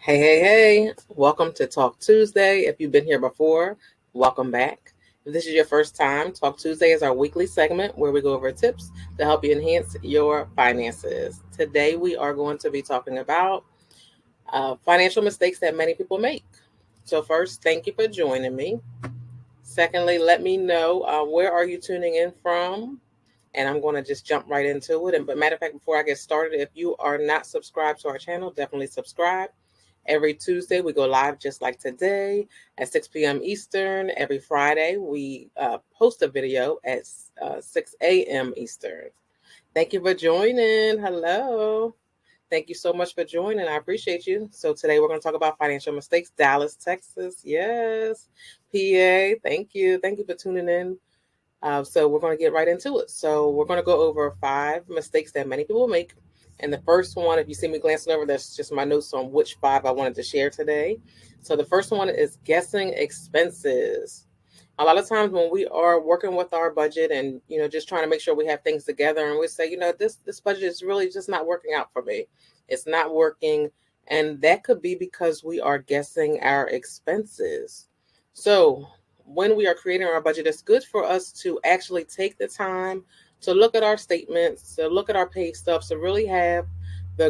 Hey. Welcome to Talk Tuesday. If you've been here before, welcome back. If this is your first time, Talk Tuesday is our weekly segment where we go over tips to help you enhance your finances. Today, we are going to be talking about financial mistakes that many people make. So, first, thank you for joining me. Secondly, let me know where are you tuning in from, and I'm going to just jump right into it. But matter of fact, before I get started, if you are not subscribed to our channel, definitely subscribe. Every Tuesday, we go live just like today at 6 p.m. Eastern. Every Friday, we post a video at 6 a.m. Eastern. Thank you for joining. Hello. Thank you so much for joining. I appreciate you. So today we're going to talk about financial mistakes. Dallas, Texas. Yes. PA. Thank you. Thank you for tuning in. So we're going to get right into it. So we're going to go over 5 mistakes that many people make. And the first one, if you see me glancing over, that's just my notes on which 5 I wanted to share today. So the first one is guessing expenses. A lot of times when we are working with our budget and just trying to make sure we have things together, and we say, this budget is really just not working out for me. It's not working, and that could be because we are guessing our expenses. So when we are creating our budget, it's good for us to actually take the time to look at our statements, to look at our pay stubs, to really have the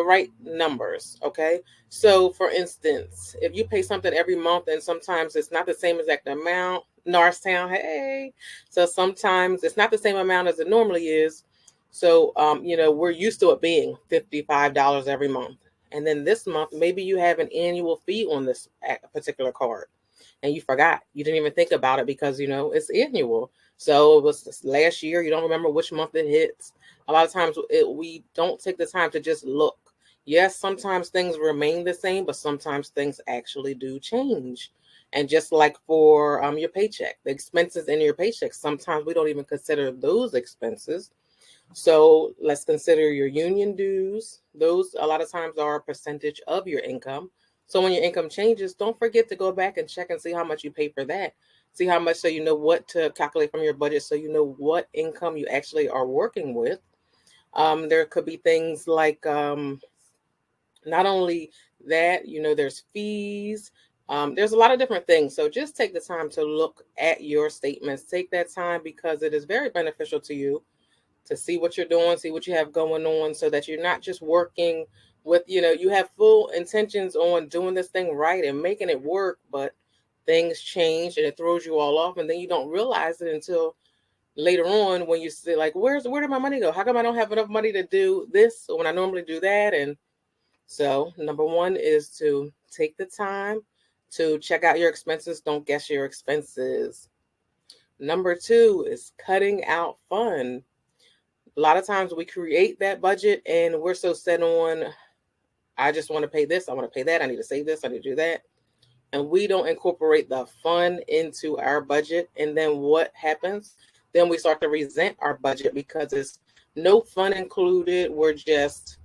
right numbers. Okay. So for instance, if you pay something every month and sometimes it's not the same exact amount, Norristown, hey. So sometimes it's not the same amount as it normally is. So we're used to it being $55 every month. And then this month, maybe you have an annual fee on this particular card and you forgot. You didn't even think about it because it's annual. So it was last year. You don't remember which month it hits. A lot of times we don't take the time to just look. Yes, sometimes things remain the same, but sometimes things actually do change. And just like for your paycheck, the expenses in your paycheck, sometimes we don't even consider those expenses. So let's consider your union dues. Those a lot of times are a percentage of your income. So when your income changes, don't forget to go back and check and see how much you pay for that. See how much, so you know what to calculate from your budget, so you know what income you actually are working with. There could be things like not only that, there's fees. There's a lot of different things. So just take the time to look at your statements. Take that time because it is very beneficial to you to see what you're doing, see what you have going on, so that you're not just working with, you have full intentions on doing this thing right and making it work, but things change and it throws you all off. And then you don't realize it until later on when you say, like, where did my money go? How come I don't have enough money to do this when I normally do that? And so number one is to take the time to check out your expenses. Don't guess your expenses. Number two is cutting out fun. A lot of times we create that budget and we're so set on, I just want to pay this, I want to pay that, I need to save this, I need to do that. And we don't incorporate the fun into our budget. And then what happens? Then we start to resent our budget because it's no fun included. We're just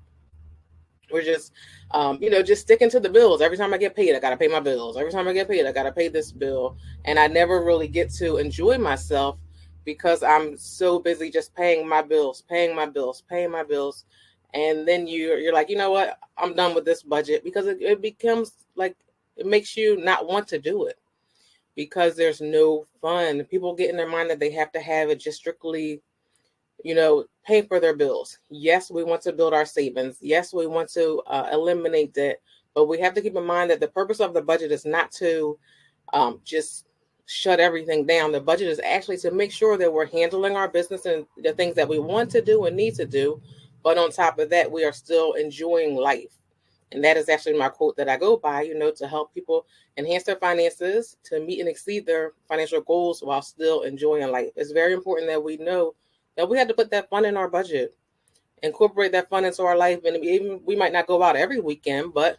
sticking to the bills. Every time I get paid, I got to pay my bills. Every time I get paid, I got to pay this bill. And I never really get to enjoy myself because I'm so busy just paying my bills, paying my bills, paying my bills. And then you're like, you know what? I'm done with this budget because it becomes like, it makes you not want to do it because there's no fun. People get in their mind that they have to have it just strictly pay for their bills. Yes, we want to build our savings. Yes, we want to eliminate debt, but we have to keep in mind that the purpose of the budget is not to just shut everything down. The budget is actually to make sure that we're handling our business and the things that we want to do and need to do. But on top of that, we are still enjoying life. And that is actually my quote that I go by, to help people enhance their finances, to meet and exceed their financial goals while still enjoying life. It's very important that we know that we have to put that fun in our budget, incorporate that fun into our life. And even we might not go out every weekend, but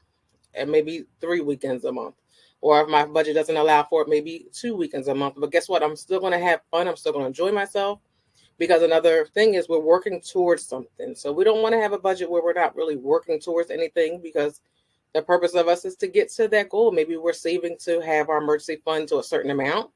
maybe 3 weekends a month. Or if my budget doesn't allow for it, maybe 2 weekends a month. But guess what? I'm still going to have fun. I'm still going to enjoy myself. Because another thing is we're working towards something. So we don't want to have a budget where we're not really working towards anything, because the purpose of us is to get to that goal. Maybe we're saving to have our emergency fund to a certain amount.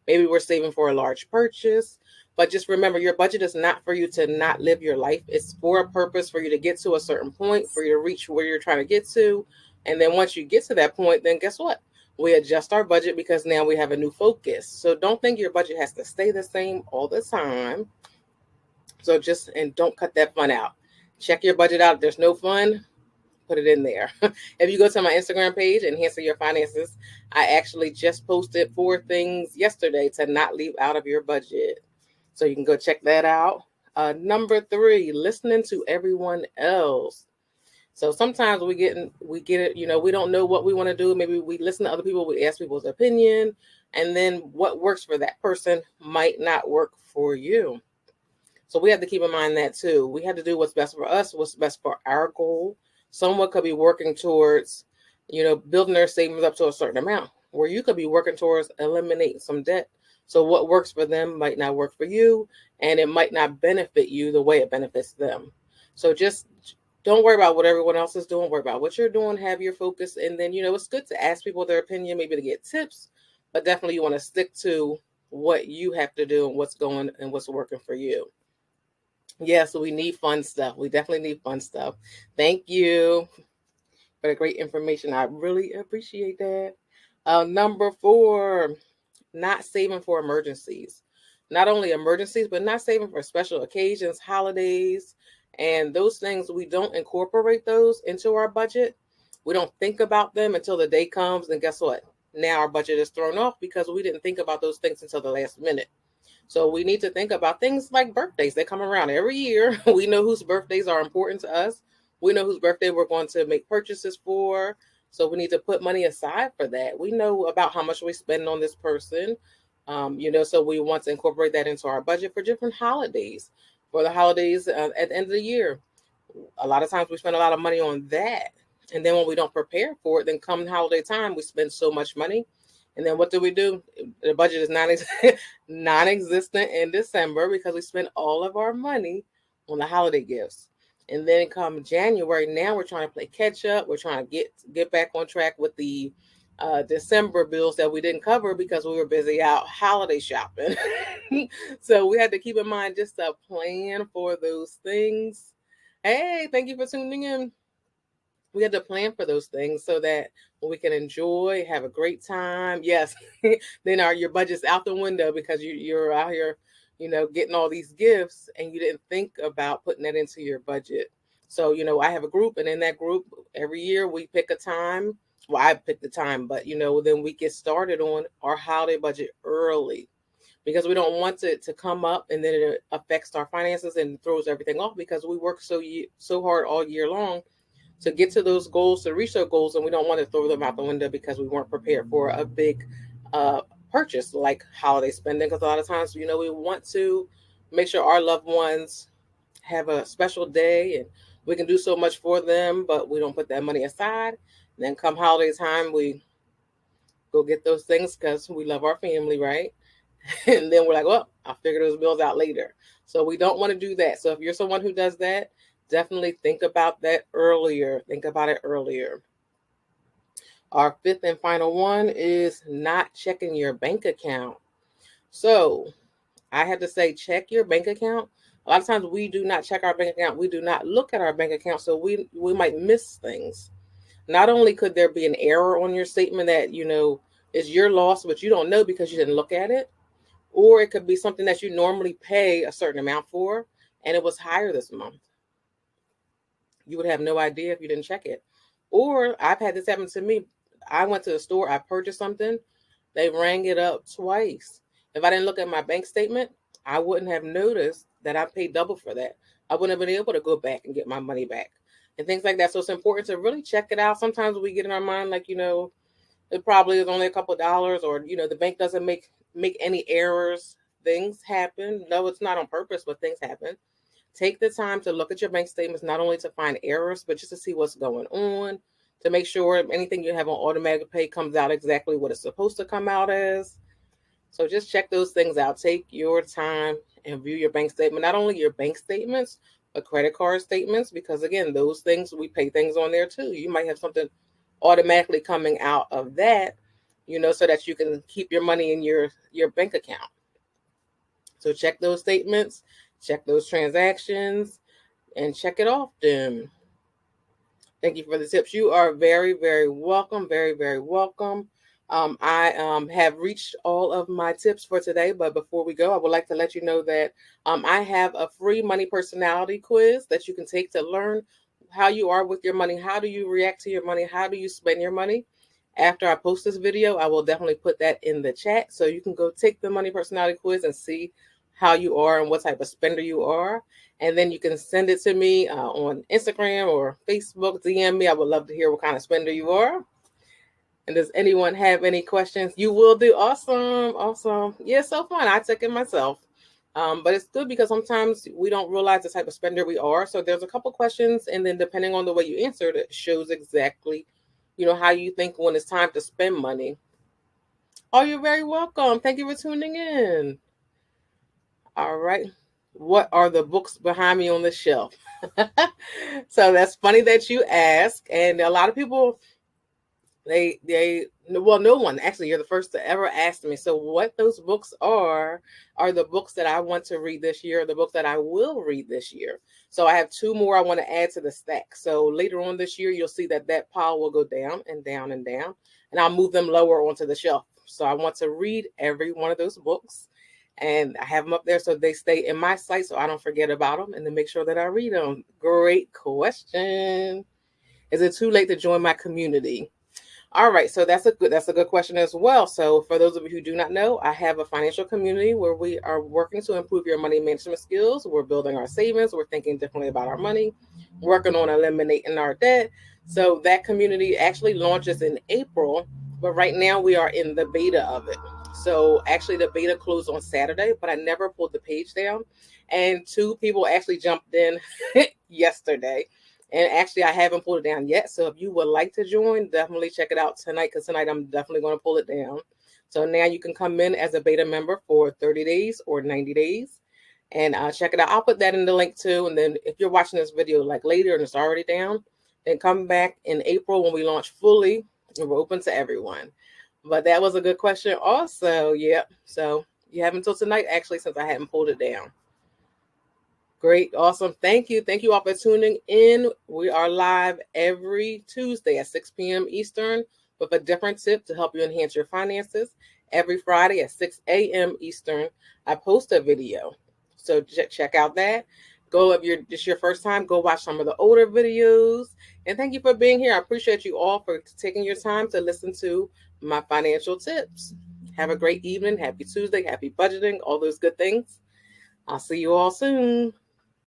Maybe we're saving for a large purchase. But just remember, your budget is not for you to not live your life. It's for a purpose, for you to get to a certain point, for you to reach where you're trying to get to. And then once you get to that point, then guess what? We adjust our budget because now we have a new focus. So don't think your budget has to stay the same all the time. So and don't cut that fun out. Check your budget out. If there's no fun, put it in there. If you go to my Instagram page, Enhancing Your Finances, I actually just posted 4 things yesterday to not leave out of your budget. So you can go check that out. Number 3, listening to everyone else. So sometimes we get it, we don't know what we want to do. Maybe we listen to other people, we ask people's opinion, and then what works for that person might not work for you. So we have to keep in mind that too. We have to do what's best for us, what's best for our goal. Someone could be working towards, building their savings up to a certain amount, where you could be working towards eliminating some debt. So what works for them might not work for you, and it might not benefit you the way it benefits them. So just don't worry about what everyone else is doing. Worry about what you're doing. Have your focus, and then it's good to ask people their opinion, maybe to get tips, but definitely you want to stick to what you have to do and what's going and what's working for you. Yeah, so we need fun stuff. We definitely need fun stuff. Thank you for the great information. I really appreciate that. Number 4, not saving for emergencies. Not only emergencies, but not saving for special occasions, holidays, and those things. We don't incorporate those into our budget. We don't think about them until the day comes, and guess what? Now our budget is thrown off because we didn't think about those things until the last minute. So we need to think about things like birthdays. They come around every year. We know whose birthdays are important to us. We know whose birthday we're going to make purchases for. So we need to put money aside for that. We know about how much we spend on this person. So we want to incorporate that into our budget for different holidays. For the holidays at the end of the year, a lot of times we spend a lot of money on that. And then when we don't prepare for it, then come holiday time, we spend so much money. And then what do? The budget is non-existent in December because we spent all of our money on the holiday gifts. And then come January, now we're trying to play catch up. We're trying to get back on track with the December bills that we didn't cover because we were busy out holiday shopping. So we had to keep in mind just a plan for those things. Hey, thank you for tuning in. We had to plan for those things so that we can enjoy, have a great time. Yes, then your budget's out the window because you're out here, getting all these gifts and you didn't think about putting that into your budget. So I have a group, and in that group, every year we pick a time. Well, I pick the time, but then we get started on our holiday budget early because we don't want it to come up and then it affects our finances and throws everything off because we work so hard all year long to get to those goals, to reach those goals, and we don't want to throw them out the window because we weren't prepared for a big uh, purchase like holiday spending. Because a lot of times, we want to make sure our loved ones have a special day and we can do so much for them, but we don't put that money aside. And then come holiday time, we go get those things because we love our family, right? And then we're like, well, I'll figure those bills out later. So we don't want to do that. So if you're someone who does that, definitely think about that earlier. Think about it earlier. Our 5th and final one is not checking your bank account. So I had to say, check your bank account. A lot of times we do not check our bank account. We do not look at our bank account. So we might miss things. Not only could there be an error on your statement that, is your loss, but you don't know because you didn't look at it. Or it could be something that you normally pay a certain amount for and it was higher this month. You would have no idea if you didn't check it. Or I've had this happen to me. I went to the store, I purchased something, they rang it up twice. If I didn't look at my bank statement, I wouldn't have noticed that I paid double for that. I wouldn't have been able to go back and get my money back and things like that. So it's important to really check it out. Sometimes we get in our mind like, it probably is only a couple of dollars, or the bank doesn't make any errors. Things happen. No, it's not on purpose, but things happen. Take the time to look at your bank statements, not only to find errors, but just to see what's going on, to make sure anything you have on automatic pay comes out exactly what it's supposed to come out as. So just check those things out. Take your time and view your bank statement, not only your bank statements, but credit card statements, because again, those things, we pay things on there too. You might have something automatically coming out of that, so that you can keep your money in your bank account. So check those statements, check those transactions, and check it often. Thank you for the tips. You are very, very welcome. Very, very welcome. I have reached all of my tips for today, but before we go, I would like to let you know that I have a free money personality quiz that you can take to learn how you are with your money. How do you react to your money? How do you spend your money? After I post this video, I will definitely put that in the chat so you can go take the money personality quiz and see how you are and what type of spender you are. And then you can send it to me on Instagram or Facebook. DM me. I would love to hear what kind of spender you are. And does anyone have any questions? You will do. Awesome. Awesome. Yeah, so fun. I took it myself. But it's good because sometimes we don't realize the type of spender we are. So there's a couple questions, and then depending on the way you answer it shows exactly, how you think when it's time to spend money. Oh, you're very welcome. Thank you for tuning in. All right. What are the books behind me on the shelf? So that's funny that you ask. And a lot of people, well, no one, actually, you're the first to ever ask me. So what those books are the books that I want to read this year, the books that I will read this year. So I have two more I want to add to the stack. So later on this year, you'll see that pile will go down and down and down, and I'll move them lower onto the shelf. So I want to read every one of those books, and I have them up there so they stay in my sight so I don't forget about them, and then make sure that I read them. Great question. Is it too late to join my community? All right, so that's a good question as well. So for those of you who do not know, I have a financial community where we are working to improve your money management skills. We're building our savings, we're thinking differently about our money, working on eliminating our debt. So that community actually launches in April, but right now we are in the beta of it. So actually the beta closed on Saturday, but I never pulled the page down. And two people actually jumped in yesterday. And actually, I haven't pulled it down yet. So if you would like to join, definitely check it out tonight, because tonight I'm definitely going to pull it down. So now you can come in as a beta member for 30 days or 90 days and check it out. I'll put that in the link too. And then if you're watching this video like later and it's already down, then come back in April when we launch fully and we're open to everyone. But that was a good question also. Yeah. So you have until tonight, actually, since I hadn't pulled it down. Great. Awesome. Thank you. Thank you all for tuning in. We are live every Tuesday at 6 p.m. Eastern with a different tip to help you enhance your finances. Every Friday at 6 a.m. Eastern, I post a video. So check out that. Go, if this your first time, go watch some of the older videos. And thank you for being here. I appreciate you all for taking your time to listen to my financial tips. Have a great evening. Happy Tuesday. Happy budgeting. All those good things. I'll see you all soon.